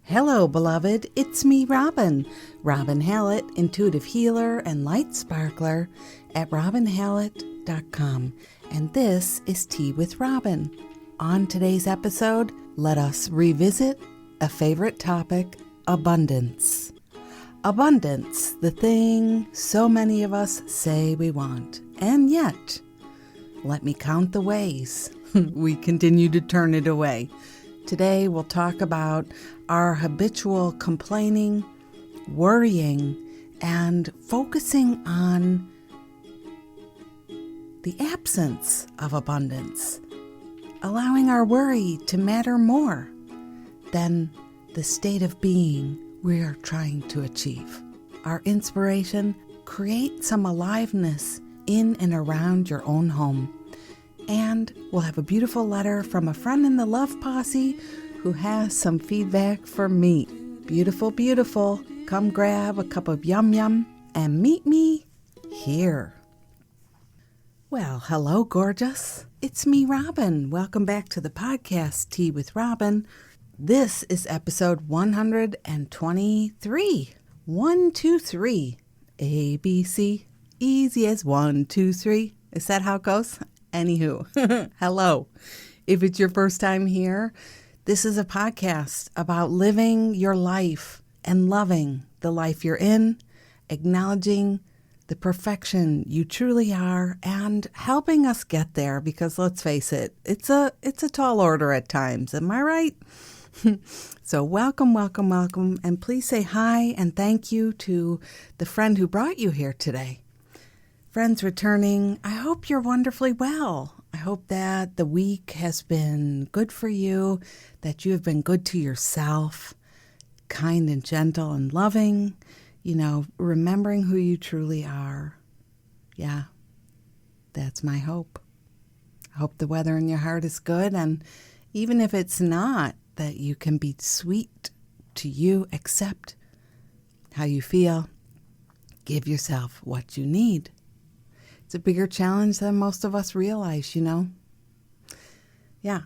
Hello, beloved. It's me, Robin Hallett, intuitive healer and light sparkler at robinhallett.com. And this is Tea with Robin. On today's episode, let us revisit a favorite topic, abundance. Abundance, the thing so many of us say we want. And yet, let me count the ways we continue to turn it away. Today, we'll talk about our habitual complaining, worrying, and focusing on the absence of abundance, allowing our worry to matter more than the state of being we're trying to achieve. Our inspiration, create some aliveness in and around your own home. And we'll have a beautiful letter from a friend in the Love Posse who has some feedback for me. Beautiful, beautiful. Come grab a cup of yum yum and meet me here. Well, hello, gorgeous. It's me, Robin. Welcome back to the podcast, Tea with Robin. This is episode 123. 123. ABC. Easy as 1, 2, 3. Is that how it goes? Anywho, hello. If it's your first time here, this is a podcast about living your life and loving the life you're in, acknowledging the perfection you truly are, and helping us get there, because let's face it, it's a tall order at times. Am I right? So welcome, welcome, welcome, and please say hi and thank you to the friend who brought you here today. Friends returning, I hope you're wonderfully well. I hope that the week has been good for you, that you have been good to yourself, kind and gentle and loving, remembering who you truly are. Yeah, that's my hope. I hope the weather in your heart is good, and even if it's not, that you can be sweet to you, accept how you feel, give yourself what you need. It's a bigger challenge than most of us realize, Yeah.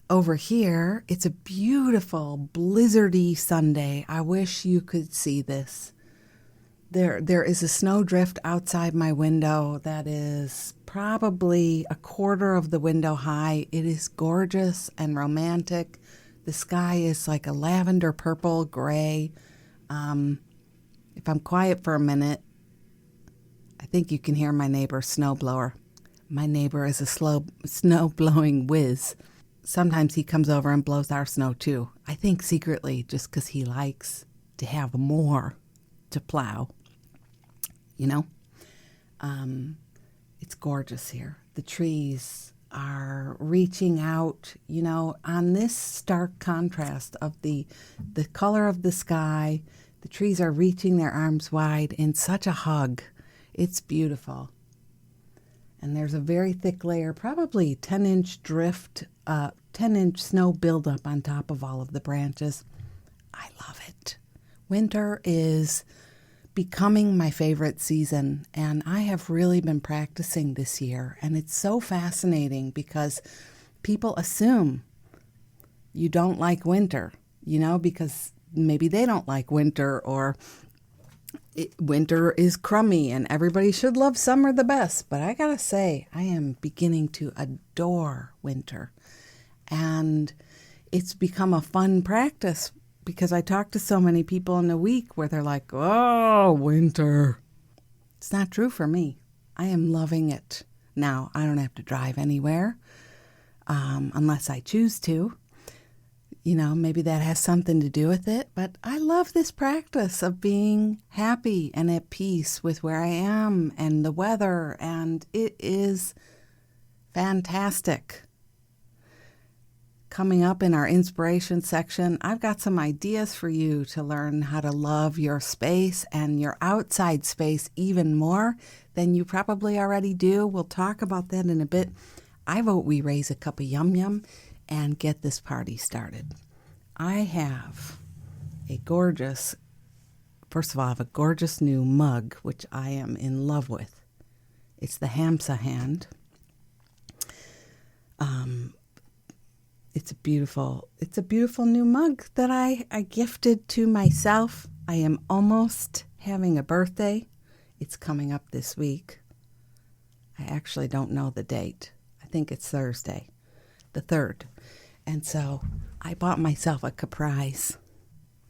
Over here, it's a beautiful, blizzardy Sunday. I wish you could see this. There is a snowdrift outside my window that is probably a quarter of the window high. It is gorgeous and romantic. The sky is like a lavender purple gray. If I'm quiet for a minute, I think you can hear my neighbor's snowblower. My neighbor is a slow snow-blowing whiz. Sometimes he comes over and blows our snow too. I think secretly just because he likes to have more to plow. It's gorgeous here. The trees are reaching out, on this stark contrast of the color of the sky. The trees are reaching their arms wide in such a hug. It's beautiful. And there's a very thick layer, probably 10-inch drift, 10-inch snow buildup on top of all of the branches. I love it. Winter is becoming my favorite season, and I have really been practicing this year. And it's so fascinating because people assume you don't like winter, because maybe they don't like winter, or winter is crummy and everybody should love summer the best. But I gotta say, I am beginning to adore winter. And it's become a fun practice because I talk to so many people in a week where they're like, oh, winter. It's not true for me. I am loving it. Now, I don't have to drive anywhere unless I choose to. Maybe that has something to do with it, but I love this practice of being happy and at peace with where I am and the weather, and it is fantastic. Coming up in our inspiration section, I've got some ideas for you to learn how to love your space and your outside space even more than you probably already do. We'll talk about that in a bit. I vote we raise a cup of yum yum and get this party started. I have a gorgeous new mug, which I am in love with. It's the Hamsa hand. It's a beautiful new mug that I gifted to myself. I am almost having a birthday. It's coming up this week. I actually don't know the date. I think it's Thursday, the 3rd. And so I bought myself a surprise.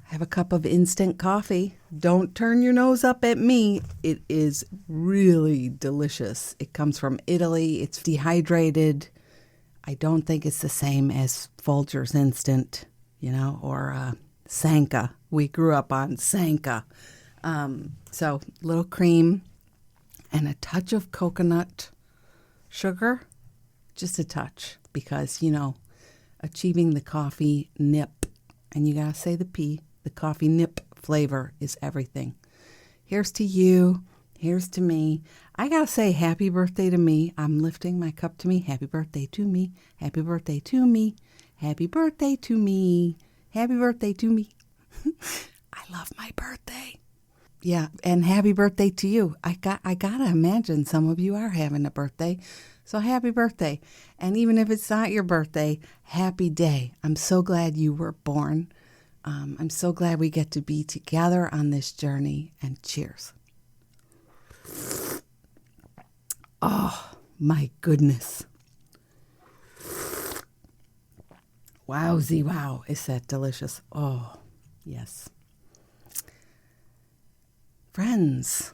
I have a cup of instant coffee. Don't turn your nose up at me. It is really delicious. It comes from Italy. It's dehydrated. I don't think it's the same as Folgers Instant, or Sanka. We grew up on Sanka. So little cream and a touch of coconut sugar, just a touch, because, achieving the coffee nip, and you got to say the P, the coffee nip flavor is everything. Here's to you. Here's to me. I got to say happy birthday to me. I'm lifting my cup to me. Happy birthday to me. Happy birthday to me. Happy birthday to me. Happy birthday to me. I love my birthday. Yeah, and happy birthday to you. I got to imagine some of you are having a birthday. So happy birthday. And even if it's not your birthday, happy day. I'm so glad you were born. I'm so glad we get to be together on this journey. And cheers. Oh, my goodness. Wowzy, wow. Is that delicious? Oh, yes. Friends,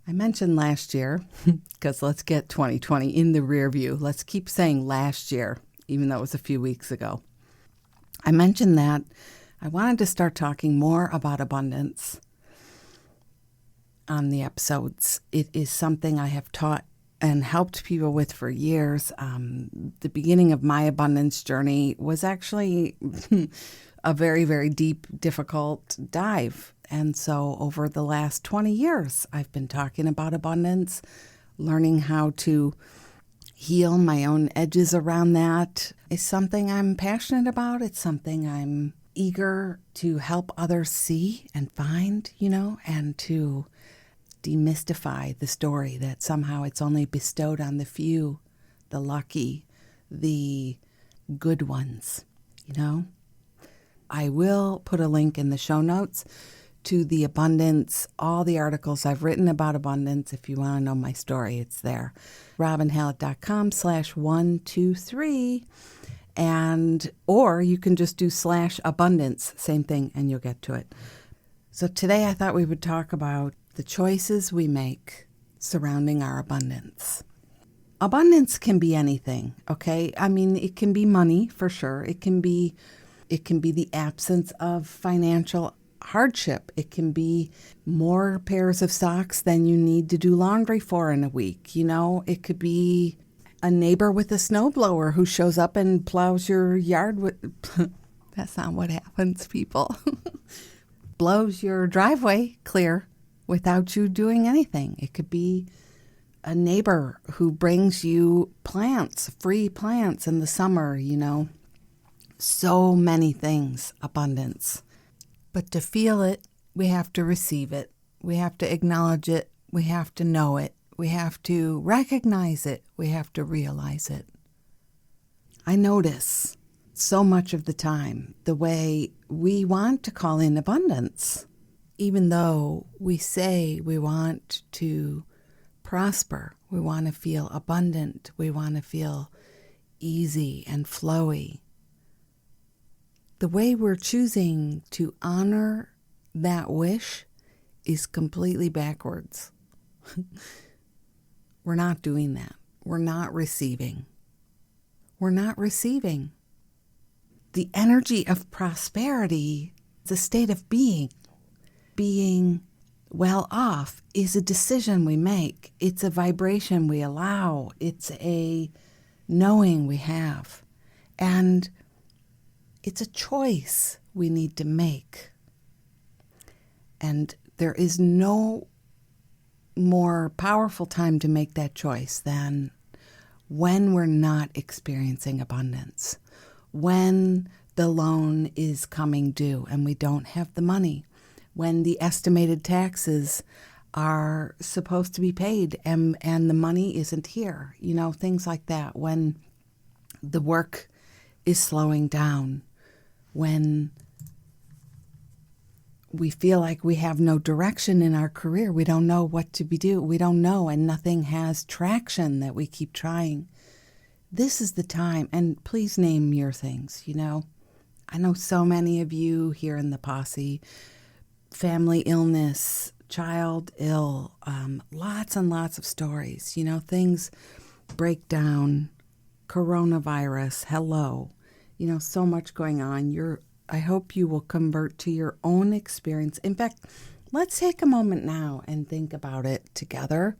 I mentioned last year, because let's get 2020 in the rear view. Let's keep saying last year, even though it was a few weeks ago. I mentioned that I wanted to start talking more about abundance on the episodes. It is something I have taught and helped people with for years. The beginning of my abundance journey was actually a very, very deep, difficult dive. And so over the last 20 years, I've been talking about abundance, learning how to heal my own edges around that. It's something I'm passionate about. It's something I'm eager to help others see and find, and to demystify the story that somehow it's only bestowed on the few, the lucky, the good ones, I will put a link in the show notes to the abundance, all the articles I've written about abundance. If you want to know my story, it's there. robinhallett.com/123. Or you can just do /abundance, same thing, and you'll get to it. So today I thought we would talk about the choices we make surrounding our abundance. Abundance can be anything, okay? I mean, it can be money for sure. It can be the absence of financial hardship. It can be more pairs of socks than you need to do laundry for in a week. It could be a neighbor with a snowblower who shows up and plows your yard with... That's not what happens, people. Blows your driveway clear without you doing anything. It could be a neighbor who brings you plants, free plants in the summer, So many things, abundance. But to feel it, we have to receive it. We have to acknowledge it. We have to know it. We have to recognize it. We have to realize it. I notice so much of the time the way we want to call in abundance, even though we say we want to prosper, we want to feel abundant, we want to feel easy and flowy. The way we're choosing to honor that wish is completely backwards. We're not doing that. We're not receiving. We're not receiving. The energy of prosperity is a state of being. Being well off is a decision we make. It's a vibration we allow. It's a knowing we have. And it's a choice we need to make. And there is no more powerful time to make that choice than when we're not experiencing abundance, when the loan is coming due and we don't have the money, when the estimated taxes are supposed to be paid and the money isn't here, things like that, when the work is slowing down, when we feel like we have no direction in our career, we don't know what to do, we don't know, and nothing has traction that we keep trying. This is the time, and please name your things, I know so many of you here in the posse, family illness, child ill, lots and lots of stories, things break down, coronavirus, hello, so much going on. I hope you will convert to your own experience. In fact, let's take a moment now and think about it together.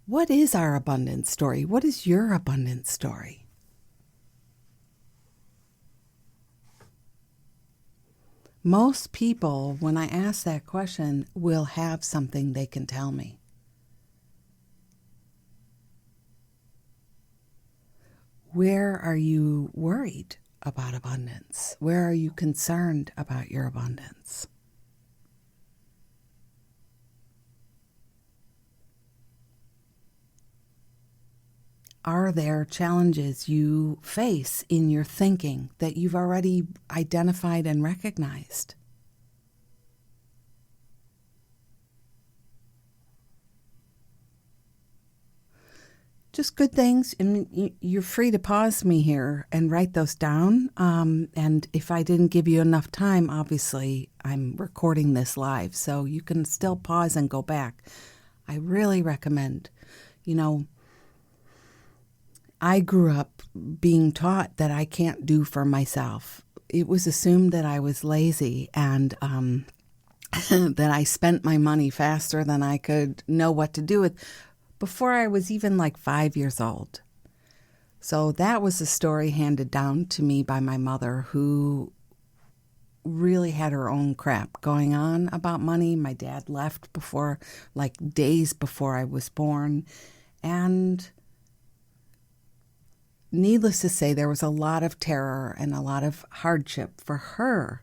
What is our abundance story? What is your abundance story? Most people, when I ask that question, will have something they can tell me. Where are you worried about abundance? Where are you concerned about your abundance? Are there challenges you face in your thinking that you've already identified and recognized? Just good things. And you're free to pause me here and write those down. And if I didn't give you enough time, obviously I'm recording this live, so you can still pause and go back. I really recommend, I grew up being taught that I can't do for myself. It was assumed that I was lazy and that I spent my money faster than I could know what to do with before I was even like 5 years old. So that was a story handed down to me by my mother, who really had her own crap going on about money. My dad left days before I was born. And needless to say, there was a lot of terror and a lot of hardship for her.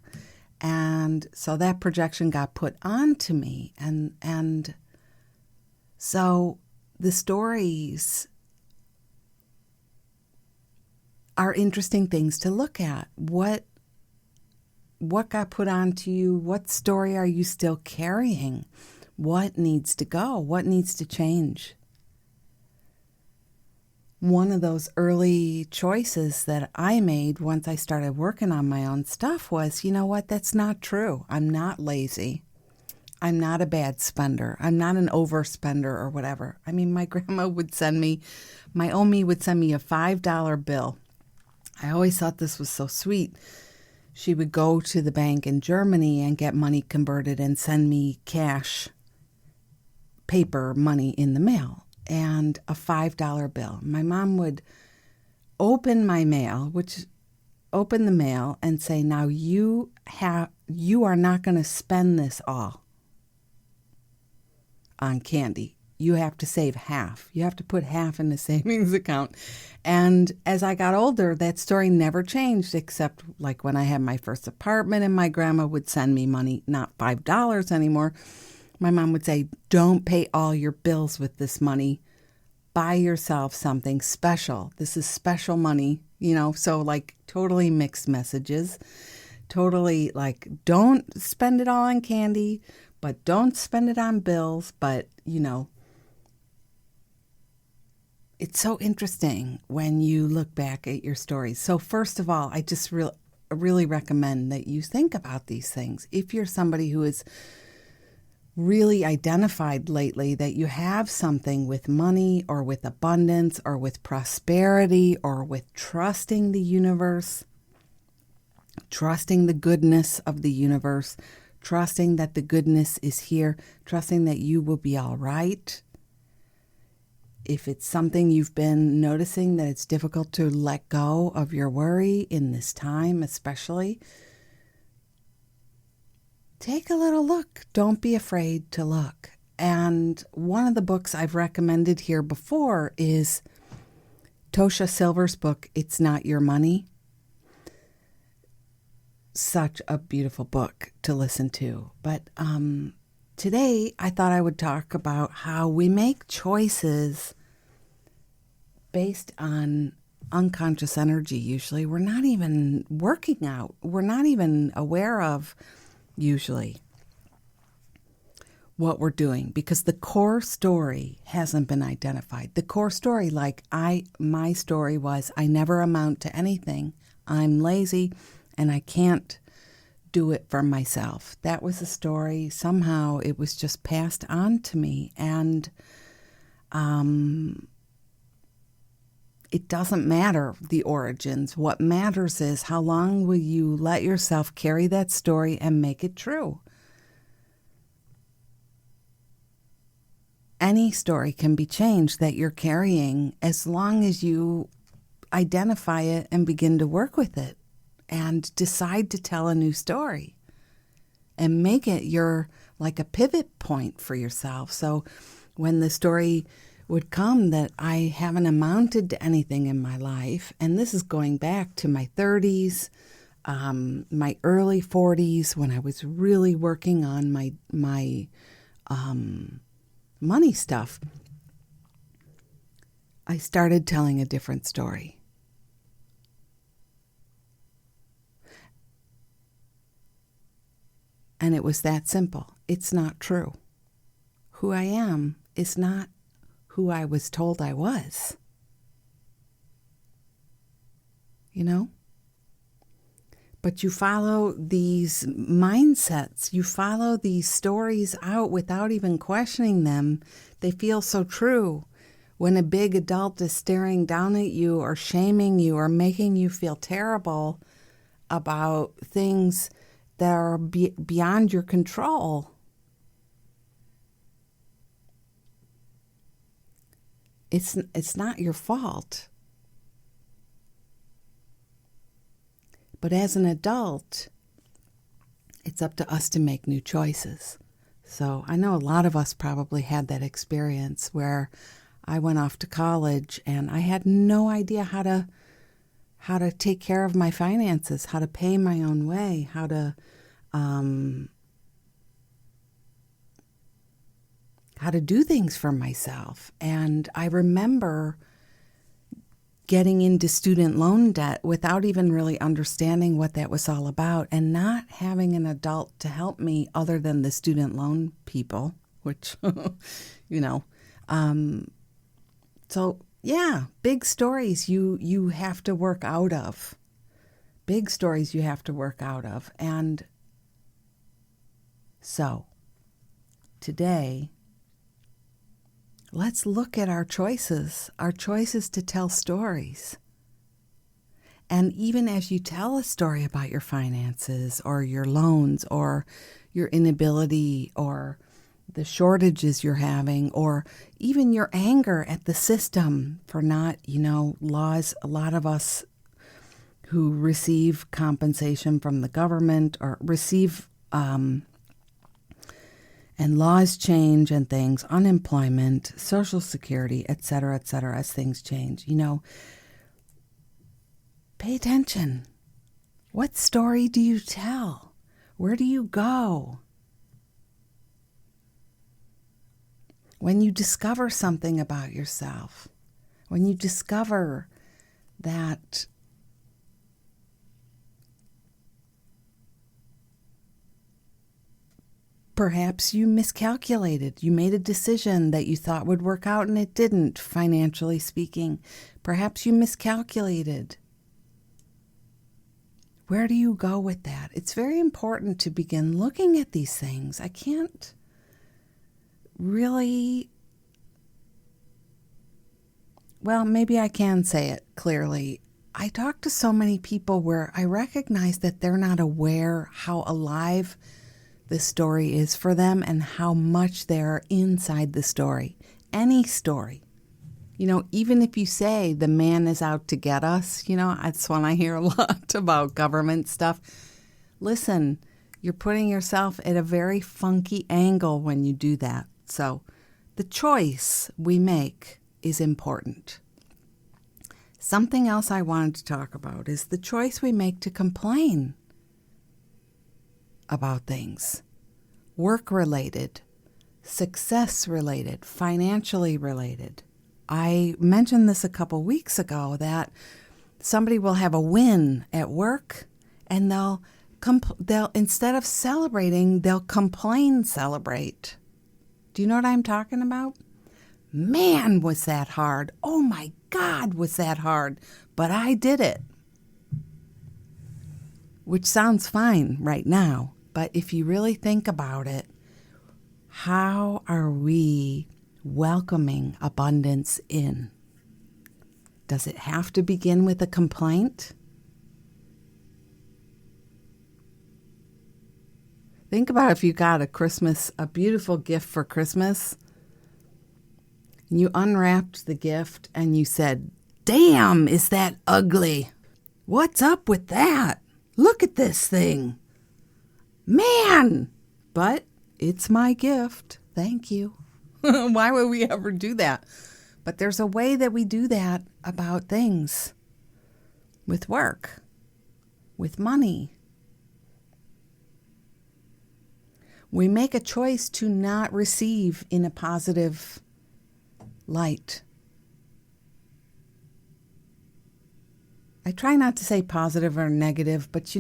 And so that projection got put onto me. And so the stories are interesting things to look at. What got put onto you? What story are you still carrying? What needs to go? What needs to change? One of those early choices that I made once I started working on my own stuff was, that's not true. I'm not lazy. I'm not a bad spender. I'm not an overspender or whatever. I mean, my grandma would send me, my Omi would send me a $5 bill. I always thought this was so sweet. She would go to the bank in Germany and get money converted and send me cash, paper money in the mail. And a $5 bill. My mom would open the mail and say, now you are not going to spend this all on candy. You have to save half. You have to put half in the savings account. And as I got older, that story never changed, except like when I had my first apartment and my grandma would send me money, not $5 anymore. My mom would say, don't pay all your bills with this money. Buy yourself something special. This is special money, so totally mixed messages. Totally don't spend it all on candy, but don't spend it on bills. But, it's so interesting when you look back at your stories. So first of all, I just really recommend that you think about these things. If you're somebody who is really identified lately that you have something with money or with abundance or with prosperity or with trusting the universe, trusting the goodness of the universe, trusting that the goodness is here, trusting that you will be all right. If it's something you've been noticing that it's difficult to let go of your worry in this time especially, take a little look. Don't be afraid to look. And one of the books I've recommended here before is Tosha Silver's book, It's Not Your Money. Such a beautiful book to listen to. But today I thought I would talk about how we make choices based on unconscious energy usually. We're not even working out. We're not even aware of usually what we're doing because the core story hasn't been identified. The core story, my story was I never amount to anything. I'm lazy and I can't do it for myself. That was the story. Somehow it was just passed on to me, and it doesn't matter the origins. What matters is how long will you let yourself carry that story and make it true. Any story can be changed that you're carrying as long as you identify it and begin to work with it and decide to tell a new story and make it your like a pivot point for yourself. So when the story would come that I haven't amounted to anything in my life, and this is going back to my 30s, my early 40s when I was really working on my money stuff, I started telling a different story. And it was that simple. It's not true. Who I am is not who I was told I was. You know? But you follow these mindsets, you follow these stories out without even questioning them. They feel so true. When a big adult is staring down at you or shaming you or making you feel terrible about things that are beyond your control, it's not your fault. But as an adult, it's up to us to make new choices. So I know a lot of us probably had that experience where I went off to college and I had no idea how to take care of my finances, how to pay my own way, how to do things for myself. And I remember getting into student loan debt without even really understanding what that was all about and not having an adult to help me other than the student loan people, which, you know. So, yeah, big stories you have to work out of. Big stories you have to work out of. And so, today, let's look at our choices to tell stories. And even as you tell a story about your finances or your loans or your inability or the shortages you're having or even your anger at the system for not, laws, a lot of us who receive compensation from the government or receive and laws change and things, unemployment, Social Security, et cetera, as things change. Pay attention. What story do you tell? Where do you go? When you discover something about yourself, when you discover that perhaps you miscalculated. You made a decision that you thought would work out and it didn't, financially speaking. Perhaps you miscalculated. Where do you go with that? It's very important to begin looking at these things. I can't really, well, maybe I can say it clearly. I talk to so many people where I recognize that they're not aware how alive the story is for them and how much they're inside the story. Any story. Even if you say the man is out to get us, that's when I hear a lot about government stuff. Listen, you're putting yourself at a very funky angle when you do that. So the choice we make is important. Something else I wanted to talk about is the choice we make to complain about things. Work-related, success-related, financially related. I mentioned this a couple weeks ago, that somebody will have a win at work and they'll instead of celebrating, they'll celebrate. Do you know what I'm talking about? Man, was that hard. Oh my God, was that hard. But I did it. Which sounds fine right now. But if you really think about it, how are we welcoming abundance in? Does it have to begin with a complaint? Think about if you got a beautiful gift for Christmas, and you unwrapped the gift and you said, "Damn, is that ugly? What's up with that? Look at this thing. Man, but it's my gift. Thank you." Why would we ever do that? But there's a way that we do that about things, with work, with money. We make a choice to not receive in a positive light. I try not to say positive or negative, but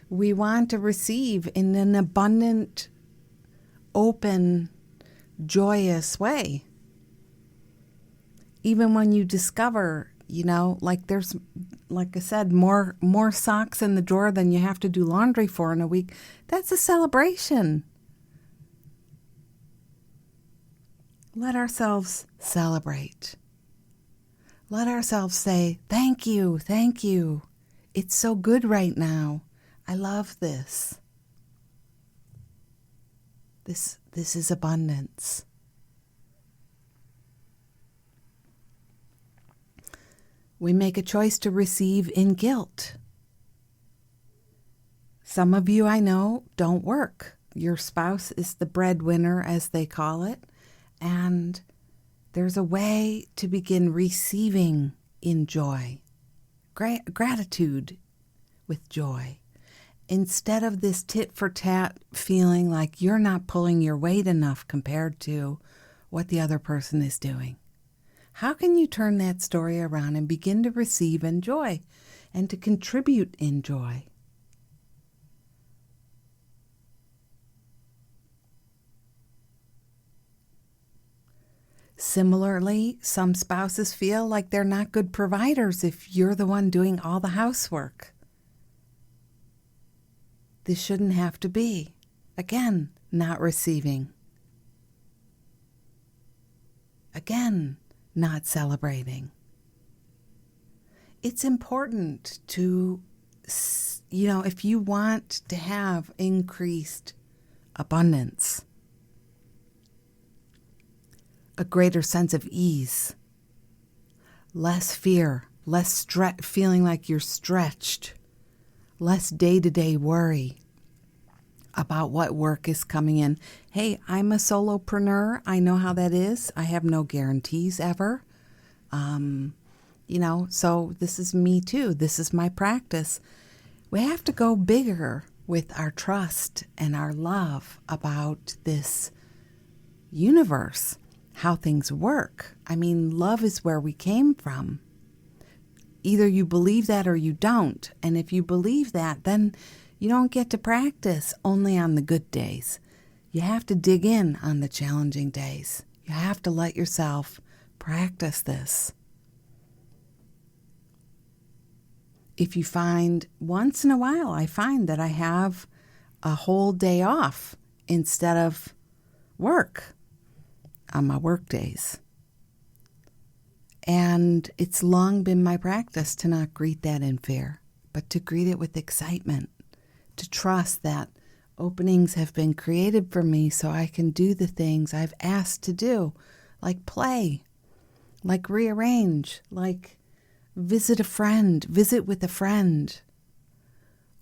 we want to receive in an abundant, open, joyous way. Even when you discover, there's, like I said, more socks in the drawer than you have to do laundry for in a week, that's a celebration. Let ourselves celebrate. Let ourselves say, "Thank you, thank you. It's so good right now. I love this. This is abundance." We make a choice to receive in guilt. Some of you I know don't work. Your spouse is the breadwinner, as they call it, and there's a way to begin receiving in joy, gratitude with joy, instead of this tit for tat feeling like you're not pulling your weight enough compared to what the other person is doing. How can you turn that story around and begin to receive in joy and to contribute in joy? Similarly, some spouses feel like they're not good providers if you're the one doing all the housework. This shouldn't have to be. Again, not receiving. Again, not celebrating. It's important to, if you want to have increased abundance, a greater sense of ease, less fear, less feeling like you're stretched, less day-to-day worry about what work is coming in. Hey, I'm a solopreneur. I know how that is. I have no guarantees ever. So this is me too. This is my practice. We have to go bigger with our trust and our love about this universe, how things work. I mean, love is where we came from. Either you believe that or you don't. And if you believe that, then you don't get to practice only on the good days. You have to dig in on the challenging days. You have to let yourself practice this. If you find, once in a while, I find that I have a whole day off instead of work on my work days. And it's long been my practice to not greet that in fear, but to greet it with excitement, to trust that openings have been created for me so I can do the things I've asked to do, like play, like rearrange, like visit with a friend,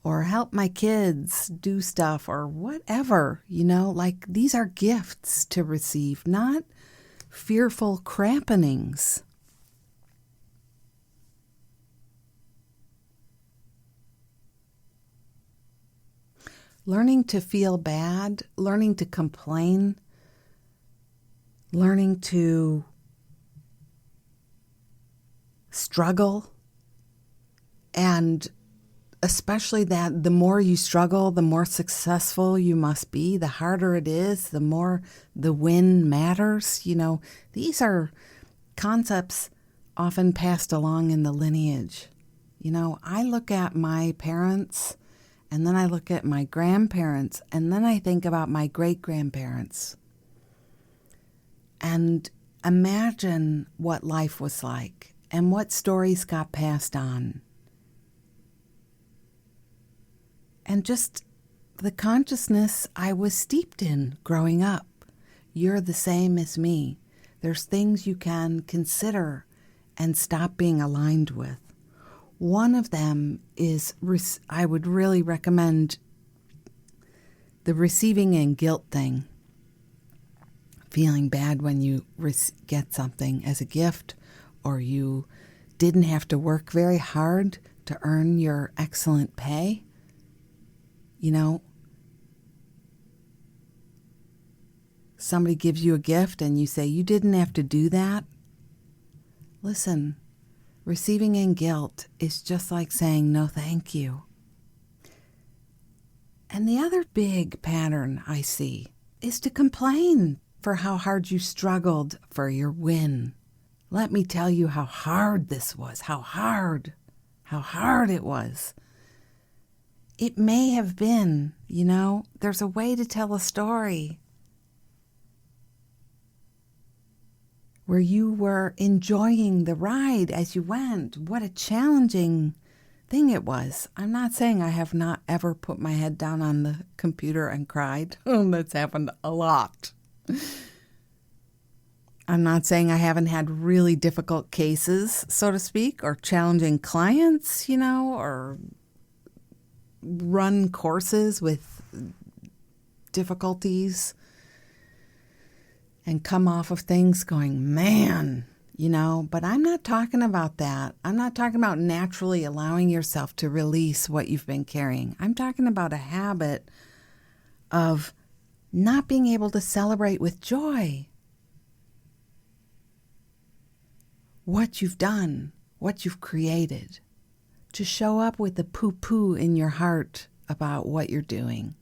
or help my kids do stuff or whatever, like these are gifts to receive, not fearful crampenings. Learning to feel bad, learning to complain, learning to struggle, and especially that the more you struggle, the more successful you must be, the harder it is, the more the win matters. These are concepts often passed along in the lineage. I look at my parents, and then I look at my grandparents, and then I think about my great-grandparents. And imagine what life was like and what stories got passed on. And just the consciousness I was steeped in growing up. You're the same as me. There's things you can consider and stop being aligned with. One of them is, I would really recommend the receiving and guilt thing. Feeling bad when you get something as a gift, or you didn't have to work very hard to earn your excellent pay. Somebody gives you a gift and you say, you didn't have to do that. Listen, receiving in guilt is just like saying no thank you. And the other big pattern I see is to complain for how hard you struggled for your win. Let me tell you how hard this was, how hard it was. It may have been, there's a way to tell a story where you were enjoying the ride as you went. What a challenging thing it was. I'm not saying I have not ever put my head down on the computer and cried. That's happened a lot. I'm not saying I haven't had really difficult cases, so to speak, or challenging clients, or run courses with difficulties and come off of things going, man, but I'm not talking about that. I'm not talking about naturally allowing yourself to release what you've been carrying. I'm talking about a habit of not being able to celebrate with joy what you've done, what you've created, to show up with the poo-poo in your heart about what you're doing.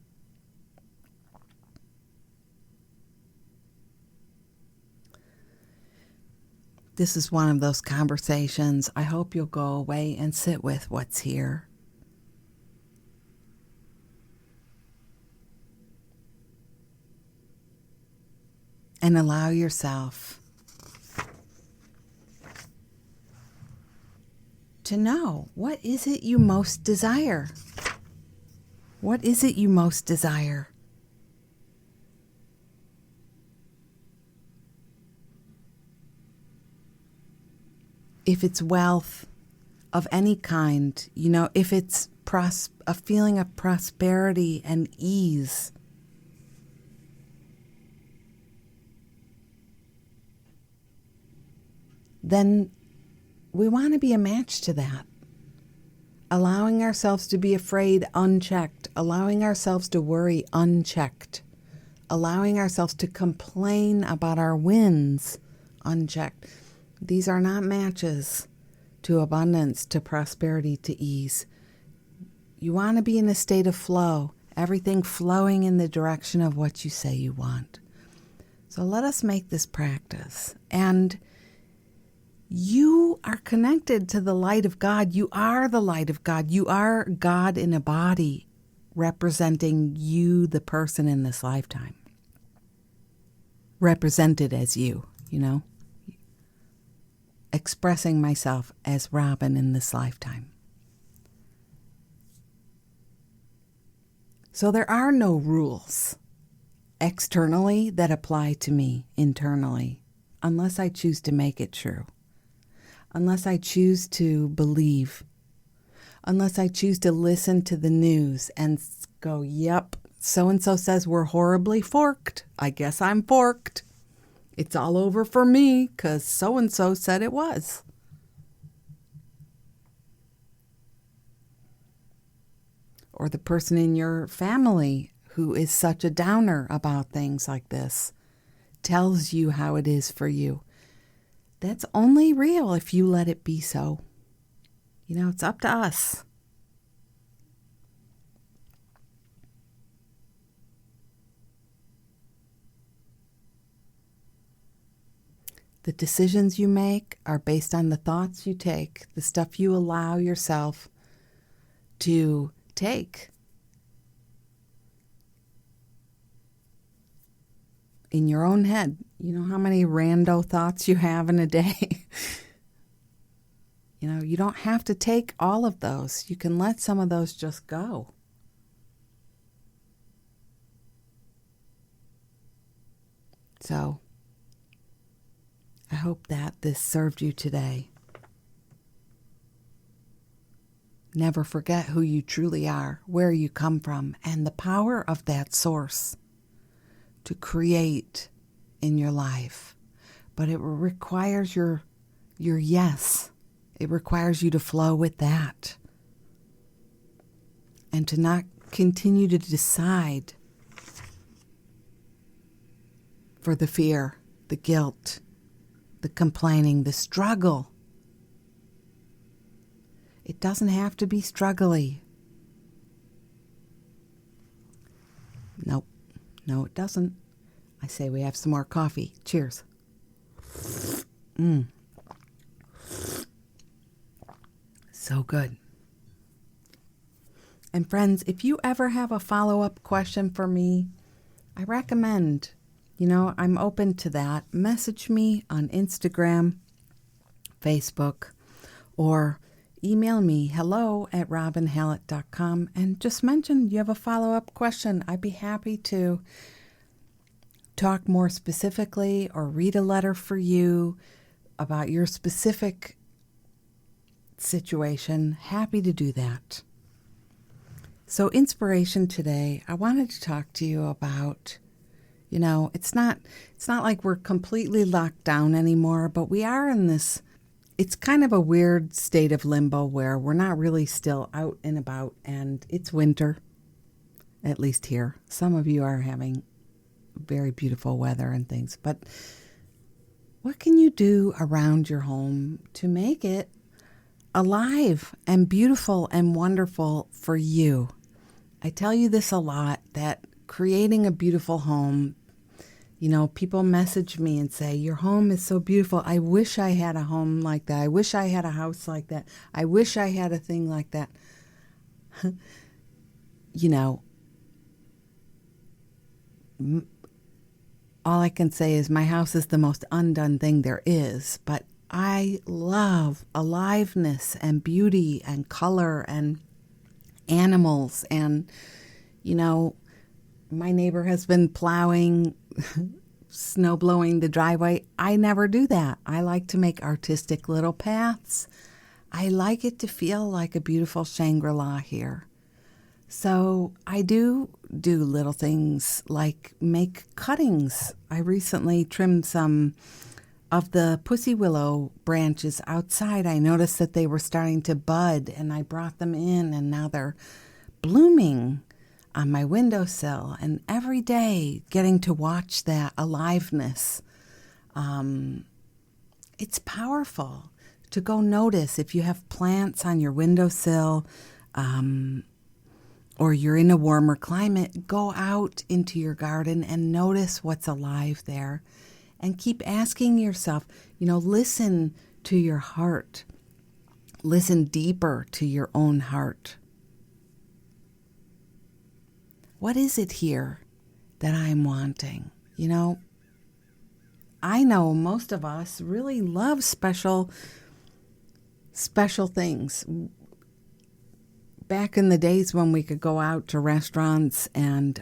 This is one of those conversations I hope you'll go away and sit with what's here. And allow yourself to know, what is it you most desire? What is it you most desire? If it's wealth of any kind, if it's a feeling of prosperity and ease, then we want to be a match to that. Allowing ourselves to be afraid unchecked, allowing ourselves to worry unchecked, allowing ourselves to complain about our wins unchecked. These are not matches to abundance, to prosperity, to ease. You want to be in a state of flow, everything flowing in the direction of what you say you want. So let us make this practice. And you are connected to the light of God. You are the light of God. You are God in a body, representing you, the person in this lifetime. Represented as you, expressing myself as Robin in this lifetime. So there are no rules externally that apply to me internally, unless I choose to make it true, unless I choose to believe, unless I choose to listen to the news and go, yep, so-and-so says we're horribly forked. I guess I'm forked. It's all over for me because so-and-so said it was. Or the person in your family who is such a downer about things like this tells you how it is for you. that's only real if you let it be so. It's up to us. The decisions you make are based on the thoughts you take, the stuff you allow yourself to take in your own head. You know how many rando thoughts you have in a day? You don't have to take all of those. You can let some of those just go. So, I hope that this served you today. Never forget who you truly are, where you come from, and the power of that source to create in your life. But it requires your yes. It requires you to flow with that. And to not continue to decide for the fear, the guilt, the complaining, the struggle. It doesn't have to be struggly. Nope. No, it doesn't. I say we have some more coffee. Cheers. So good. And friends, if you ever have a follow-up question for me, I recommend, I'm open to that. Message me on Instagram, Facebook, or email me hello@robinhallett.com and just mention you have a follow-up question. I'd be happy to talk more specifically or read a letter for you about your specific situation. Happy to do that. So inspiration today, I wanted to talk to you about, it's not like we're completely locked down anymore, but we are in this, it's kind of a weird state of limbo where we're not really still out and about, and it's winter, at least here. Some of you are having very beautiful weather and things, but what can you do around your home to make it alive and beautiful and wonderful for you? I tell you this a lot, that creating a beautiful home, people message me and say, your home is so beautiful. I wish I had a home like that. I wish I had a house like that. I wish I had a thing like that. All I can say is my house is the most undone thing there is, but I love aliveness and beauty and color and animals. And, my neighbor has been plowing, snow blowing the driveway. I never do that. I like to make artistic little paths. I like it to feel like a beautiful Shangri-La here. So I do little things like make cuttings. I recently trimmed some of the pussy willow branches outside. I noticed that they were starting to bud, and I brought them in, and now they're blooming on my windowsill. And every day getting to watch that aliveness, it's powerful to go notice if you have plants on your windowsill, or you're in a warmer climate, go out into your garden and notice what's alive there. And keep asking yourself, listen to your heart. Listen deeper to your own heart. What is it here that I'm wanting? I know most of us really love special things. Back in the days when we could go out to restaurants and,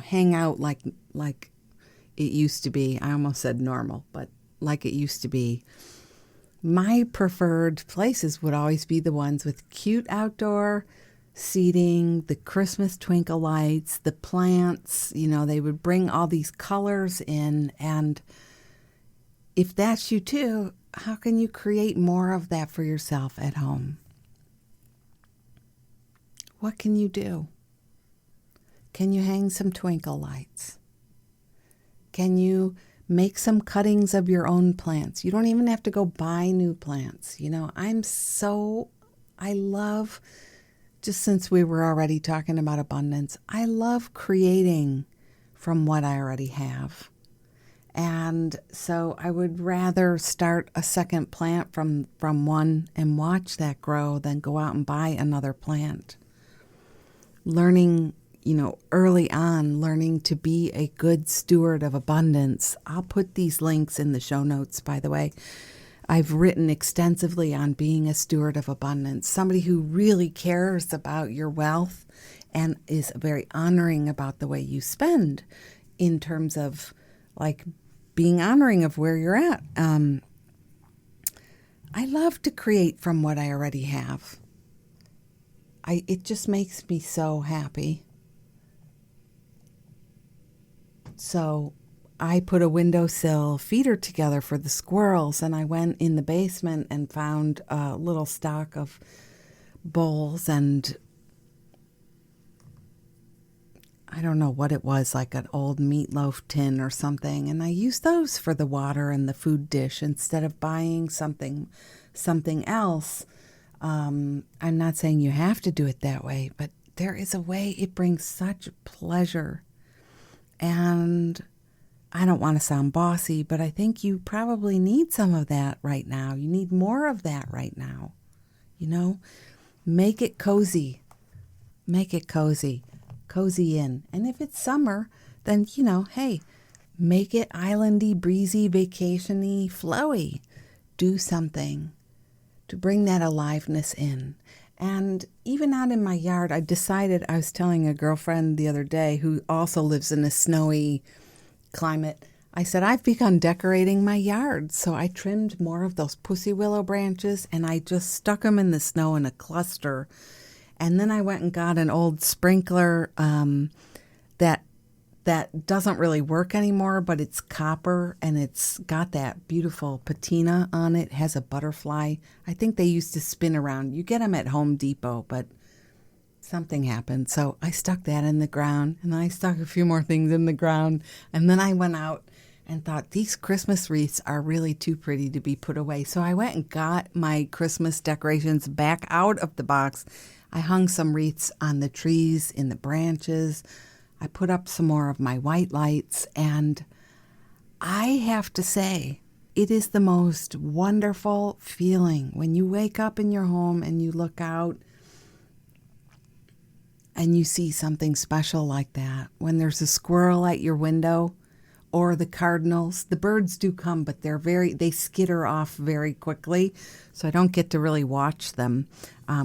hang out like it used to be. I almost said normal, but like it used to be. My preferred places would always be the ones with cute outdoor seating, the Christmas twinkle lights, the plants. They would bring all these colors in. And if that's you too, how can you create more of that for yourself at home? What can you do? Can you hang some twinkle lights? Can you Make some cuttings of your own plants. You don't even have to go buy new plants. I love, just since we were already talking about abundance, I love creating from what I already have. And so I would rather start a second plant from one and watch that grow than go out and buy another plant. Learning, early on, learning to be a good steward of abundance. I'll put these links in the show notes, by the way. I've written extensively on being a steward of abundance, somebody who really cares about your wealth and is very honoring about the way you spend in terms of like being honoring of where you're at. I love to create from what I already have. It just makes me so happy. So I put a windowsill feeder together for the squirrels, and I went in the basement and found a little stock of bowls, and I don't know what it was, like an old meatloaf tin or something, and I used those for the water and the food dish instead of buying something else. I'm not saying you have to do it that way, but there is a way. It brings such pleasure. And I don't want to sound bossy, but I think you probably need some of that right now. You need more of that right now. Make it cozy. Make it cozy. Cozy in. And if it's summer, then, hey, make it islandy, breezy, vacationy, flowy. Do something to bring that aliveness in. And even out in my yard, I was telling a girlfriend the other day who also lives in a snowy climate, I said, I've begun decorating my yard. So I trimmed more of those pussy willow branches and I just stuck them in the snow in a cluster. And then I went and got an old sprinkler that doesn't really work anymore, but it's copper and it's got that beautiful patina on it. It has a butterfly. I think they used to spin around. You get them at Home Depot, but something happened. So I stuck that in the ground, and then I stuck a few more things in the ground. And then I went out and thought, these Christmas wreaths are really too pretty to be put away. So I went and got my Christmas decorations back out of the box. I hung some wreaths on the trees, in the branches. I put up some more of my white lights, and I have to say, it is the most wonderful feeling when you wake up in your home and you look out and you see something special like that. When there's a squirrel at your window or the cardinals, the birds do come, but they skitter off very quickly, so I don't get to really watch them.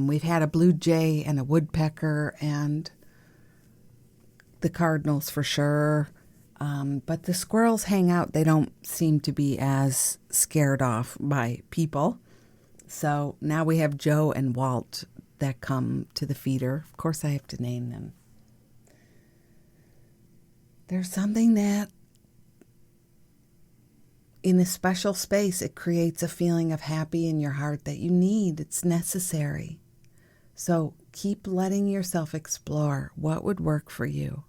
We've had a blue jay and a woodpecker and the cardinals for sure. But the squirrels hang out. They don't seem to be as scared off by people. So now we have Joe and Walt that come to the feeder. Of course, I have to name them. There's something that in a special space, it creates a feeling of happy in your heart that you need. It's necessary. So keep letting yourself explore what would work for you.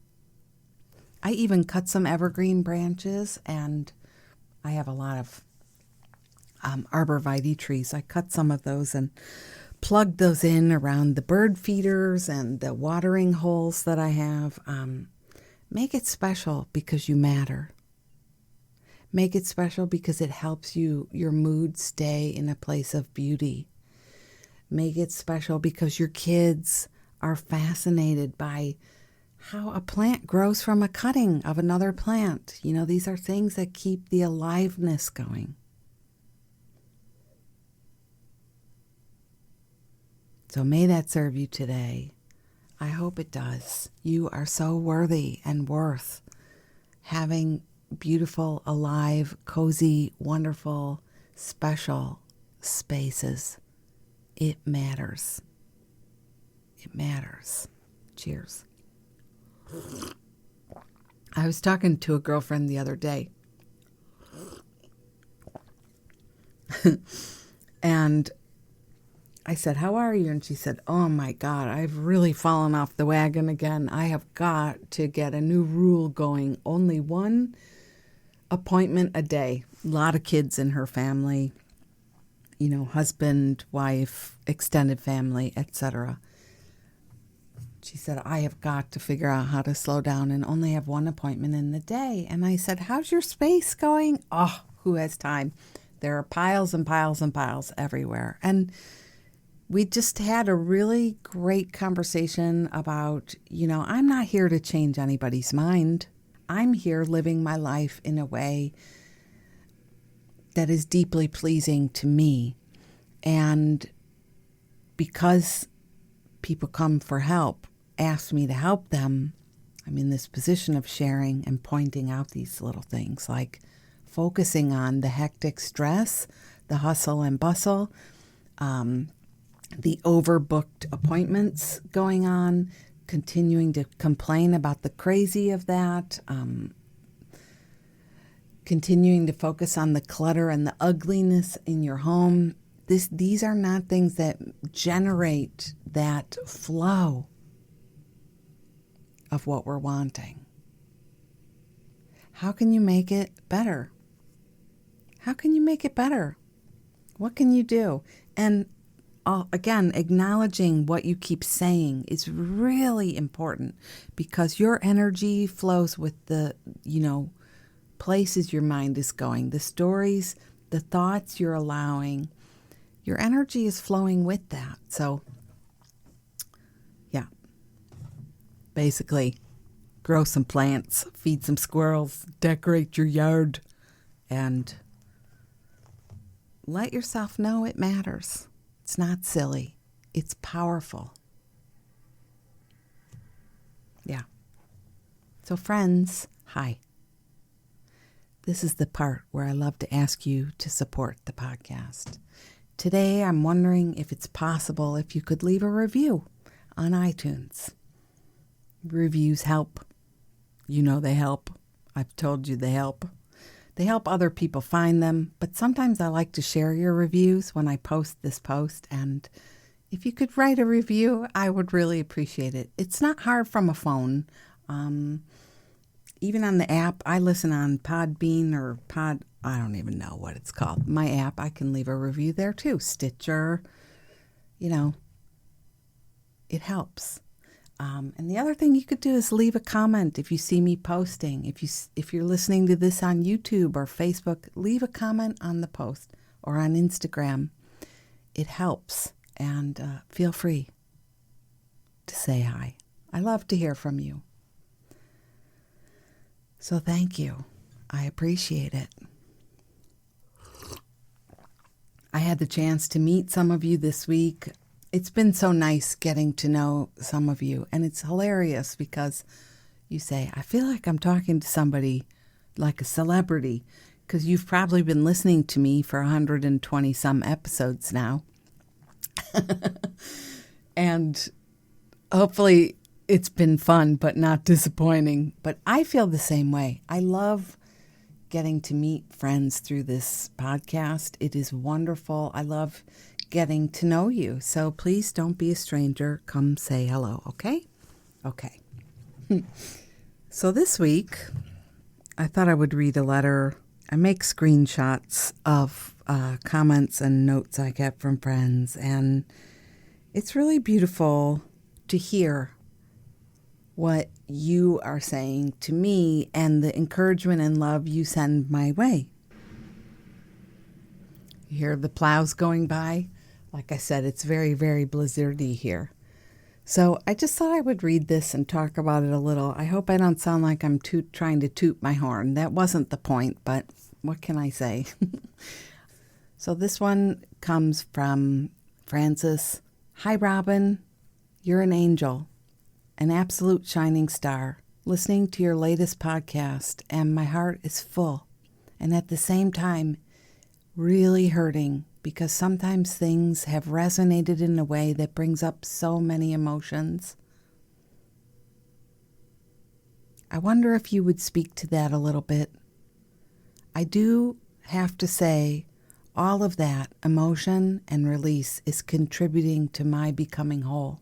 I even cut some evergreen branches, and I have a lot of arborvitae trees. I cut some of those and plugged those in around the bird feeders and the watering holes that I have. Make it special because you matter. Make it special because it helps your mood stay in a place of beauty. Make it special because your kids are fascinated by how a plant grows from a cutting of another plant. These are things that keep the aliveness going. So may that serve you today. I hope it does. You are so worthy and worth having beautiful, alive, cozy, wonderful, special spaces. It matters. It matters. Cheers. I was talking to a girlfriend the other day, and I said, how are you? And she said, oh my God, I've really fallen off the wagon again. I have got to get a new rule going. Only one appointment a day. A lot of kids in her family, husband, wife, extended family, etc. She said, I have got to figure out how to slow down and only have one appointment in the day. And I said, how's your space going? Oh, who has time? There are piles and piles and piles everywhere. And we just had a really great conversation about, I'm not here to change anybody's mind. I'm here living my life in a way that is deeply pleasing to me. And because people come for help, ask me to help them, I'm in this position of sharing and pointing out these little things, like focusing on the hectic stress, the hustle and bustle, the overbooked appointments going on, continuing to complain about the crazy of that, continuing to focus on the clutter and the ugliness in your home. These are not things that generate that flow of what we're wanting. How can you make it better? How can you make it better? What can you do? And again, acknowledging what you keep saying is really important, because your energy flows with the, places your mind is going, the stories, the thoughts you're allowing. Your energy is flowing with that. So, yeah. Basically, grow some plants, feed some squirrels, decorate your yard, and let yourself know it matters. It's not silly. It's powerful. Yeah. So friends, hi. This is the part where I love to ask you to support the podcast. Today, I'm wondering if it's possible if you could leave a review on iTunes. Reviews help. They help. I've told you they help. They help other people find them, but sometimes I like to share your reviews when I post this post, and if you could write a review, I would really appreciate it. It's not hard from a phone. Even on the app, I listen on Podbean or I don't even know what it's called. My app, I can leave a review there too. Stitcher, it helps. And the other thing you could do is leave a comment if you see me posting. If you're listening to this on YouTube or Facebook, leave a comment on the post or on Instagram. It helps. And feel free to say hi. I love to hear from you. So thank you. I appreciate it. I had the chance to meet some of you this week. It's been so nice getting to know some of you, and it's hilarious because you say, I feel like I'm talking to somebody like a celebrity, because you've probably been listening to me for 120 some episodes now. And hopefully it's been fun, but not disappointing. But I feel the same way. I love getting to meet friends through this podcast. It is wonderful. I love getting to know you. So please don't be a stranger. Come say hello, okay? Okay. So this week, I thought I would read a letter. I make screenshots of comments and notes I get from friends, and it's really beautiful to hear what you are saying to me and the encouragement and love you send my way. You hear the plows going by? Like I said, it's very, very blizzardy here. So I just thought I would read this and talk about it a little. I hope I don't sound like I'm trying to toot my horn. That wasn't the point, but what can I say? So this one comes from Francis. Hi, Robin. You're an angel, an absolute shining star, listening to your latest podcast, and my heart is full, and at the same time, really hurting, because sometimes things have resonated in a way that brings up so many emotions. I wonder if you would speak to that a little bit. I do have to say, all of that emotion and release is contributing to my becoming whole.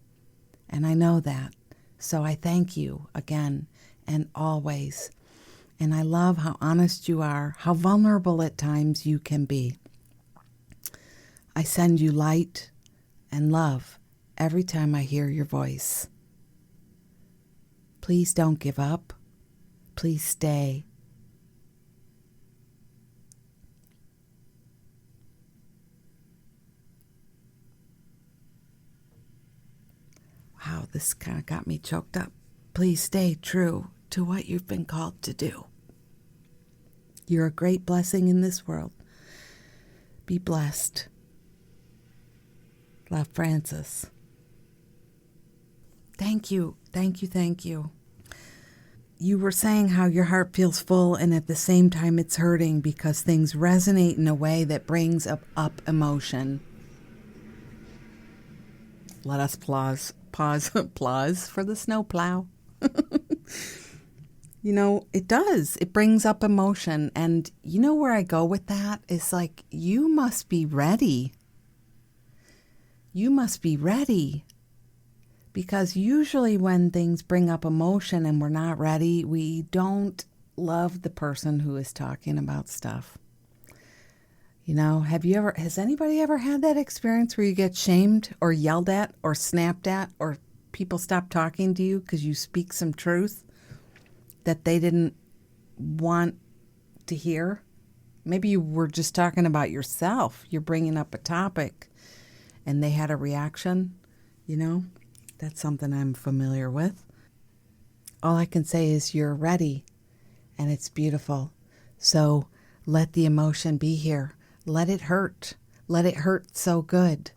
And I know that. So I thank you again and always. And I love how honest you are, how vulnerable at times you can be. I send you light and love every time I hear your voice. Please don't give up. Please stay. Wow, this kind of got me choked up. Please stay true to what you've been called to do. You're a great blessing in this world. Be blessed. Love, Francis. Thank you, thank you, thank you. You were saying how your heart feels full and at the same time it's hurting because things resonate in a way that brings up emotion. Let us pause for the snowplow. You know, it does. It brings up emotion. And you know where I go with that? Is like, you must be ready. You must be ready. Because usually when things bring up emotion and we're not ready, we don't love the person who is talking about stuff. You know, has anybody ever had that experience where you get shamed or yelled at or snapped at or people stop talking to you because you speak some truth that they didn't want to hear? Maybe you were just talking about yourself. You're bringing up a topic and they had a reaction, you know? That's something I'm familiar with. All I can say is you're ready and it's beautiful. So let the emotion be here. Let it hurt. Let it hurt so good.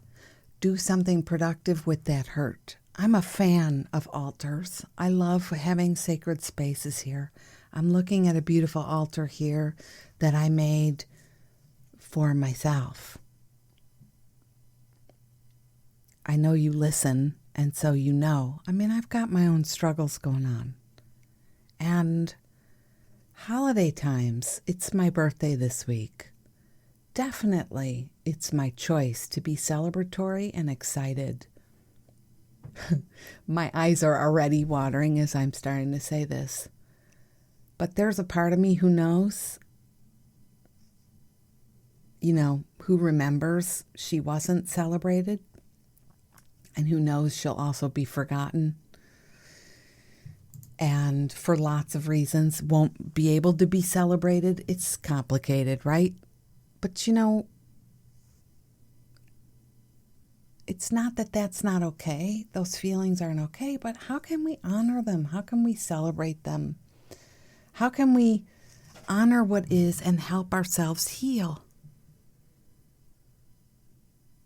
Do something productive with that hurt. I'm a fan of altars. I love having sacred spaces here. I'm looking at a beautiful altar here that I made for myself. I know you listen, and so you know. I mean, I've got my own struggles going on. And holiday times, it's my birthday this week. Definitely, it's my choice to be celebratory and excited. My eyes are already watering as I'm starting to say this. But there's a part of me who knows, you know, who remembers she wasn't celebrated, and who knows she'll also be forgotten. And for lots of reasons, won't be able to be celebrated. It's complicated, right? But you know, it's not that that's not okay. Those feelings aren't okay, but how can we honor them? How can we celebrate them? How can we honor what is and help ourselves heal?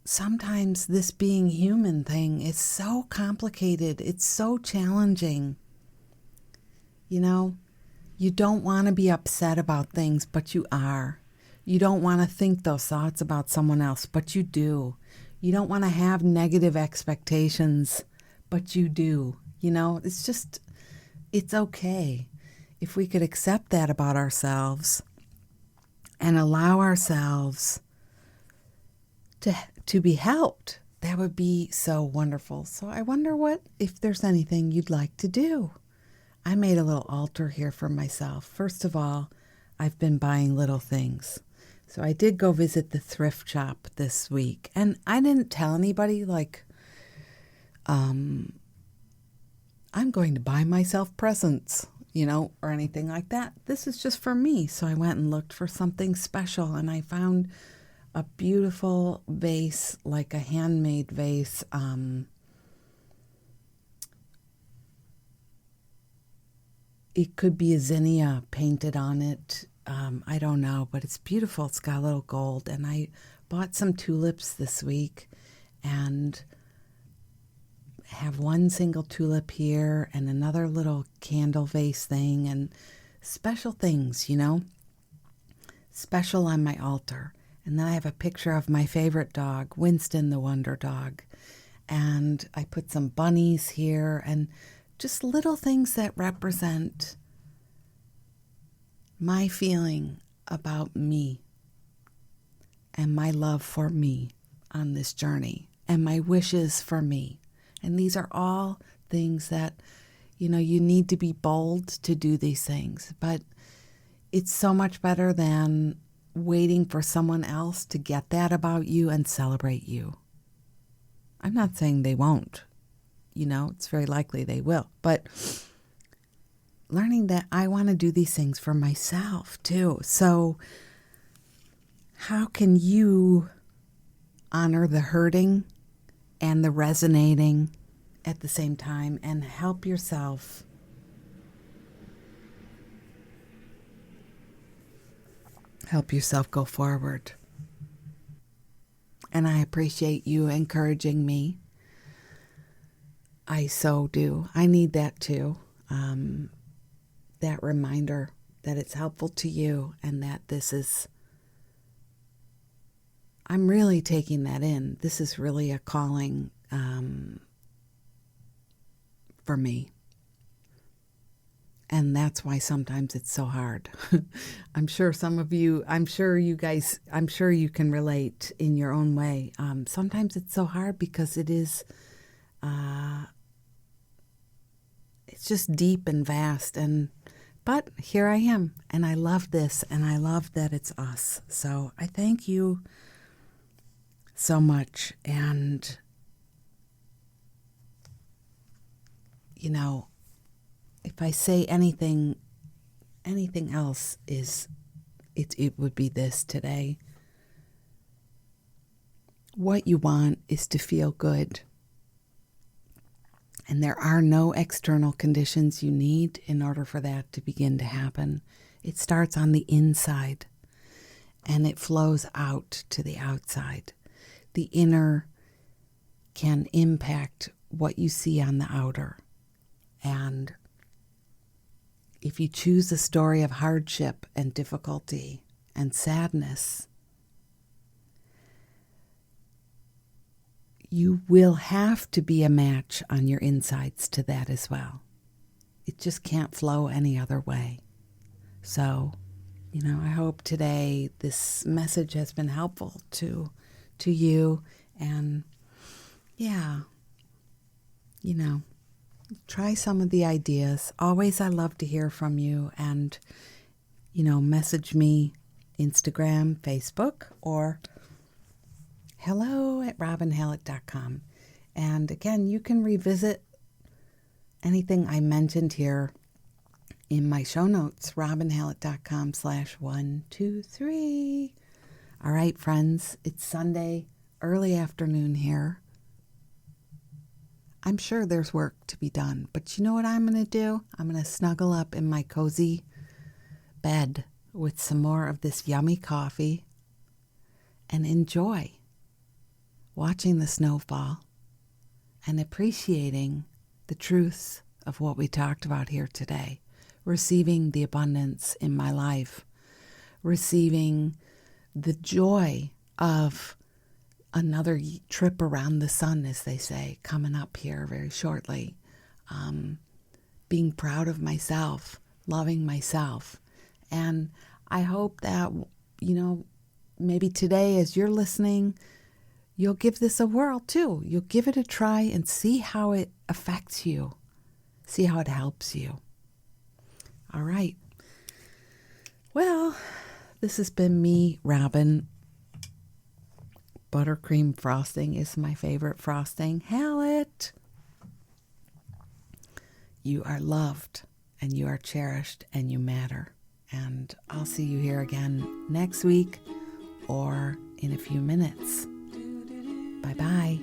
Sometimes this being human thing is so complicated. It's so challenging. You know, you don't want to be upset about things, but you are. You don't want to think those thoughts about someone else, but you do. You don't want to have negative expectations, but you do. You know, it's okay. If we could accept that about ourselves and allow ourselves to be helped, that would be so wonderful. So I wonder if there's anything you'd like to do. I made a little altar here for myself. First of all, I've been buying little things. So I did go visit the thrift shop this week, and I didn't tell anybody I'm going to buy myself presents, you know, or anything like that. This is just for me. So I went and looked for something special, and I found a beautiful vase, like a handmade vase. It could be a zinnia painted on it. I don't know, but it's beautiful. It's got a little gold. And I bought some tulips this week and have one single tulip here and another little candle vase thing and special things, you know, special on my altar. And then I have a picture of my favorite dog, Winston the Wonder Dog. And I put some bunnies here and just little things that represent my feeling about me and my love for me on this journey and my wishes for me. And these are all things that, you know, you need to be bold to do these things. But It's so much better than waiting for someone else to get that about you and celebrate you. I'm not saying they won't. It's very likely they will. But learning that I want to do these things for myself too. So how can you honor the hurting and the resonating at the same time and help yourself go forward? And I appreciate you encouraging me. I so do. I need that too. That reminder that it's helpful to you and that I'm really taking that in. This is really a calling for me. And that's why sometimes it's so hard. I'm sure you can relate in your own way. Sometimes it's so hard because it is, it's just deep and vast. But here I am, and I love this, and I love that it's us. So I thank you so much. And, if I say anything else it would be this today. What you want is to feel good. And there are no external conditions you need in order for that to begin to happen. It starts on the inside and it flows out to the outside. The inner can impact what you see on the outer. And if you choose a story of hardship and difficulty and sadness, you will have to be a match on your insides to that as well. It just can't flow any other way. So, I hope today this message has been helpful to you. And try some of the ideas. Always, I love to hear from you, and message me Instagram, Facebook, or hello@robinhallett.com. And again, you can revisit anything I mentioned here in my show notes, robinhallett.com/123. All right, friends, it's Sunday, early afternoon here. I'm sure there's work to be done, but you know what I'm going to do? I'm going to snuggle up in my cozy bed with some more of this yummy coffee and enjoy watching the snow fall and appreciating the truths of what we talked about here today. Receiving the abundance in my life, receiving the joy of another trip around the sun, as they say, coming up here very shortly. Being proud of myself, loving myself. And I hope that, maybe today as you're listening, you'll give this a whirl too. You'll give it a try and see how it affects you. See how it helps you. All right. Well, this has been me, Robin. Buttercream frosting is my favorite frosting. Hallett. You are loved and you are cherished and you matter. And I'll see you here again next week or in a few minutes. Bye-bye.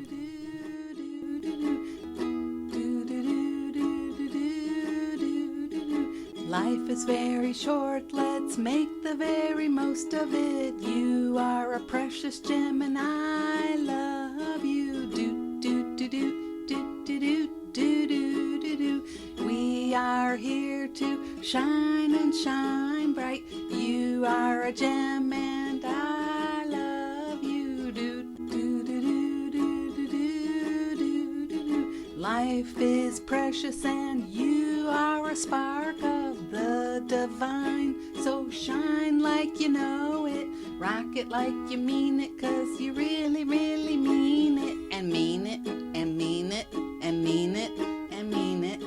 Life is very short, let's make the very most of it. You are a precious gem and I love you. Do do do do do do do do do do do. We are here to shine and shine bright. You are a gem and I love you. Do do do do do do do do do. Life is precious and you are a spark of the divine. So shine like you know it, rock it like you mean it, 'cause you really, really mean it, and mean it, and mean it, and mean it, and mean it.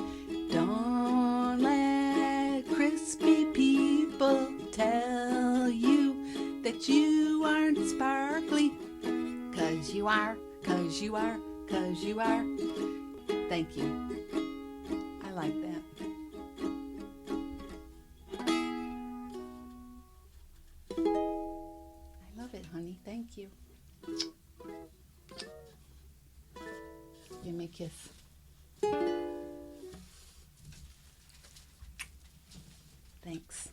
Don't let crispy people tell you are, 'cause you are, 'cause you are. Thank you. I like that. I love it, honey. Thank you. Give me a kiss. Thanks.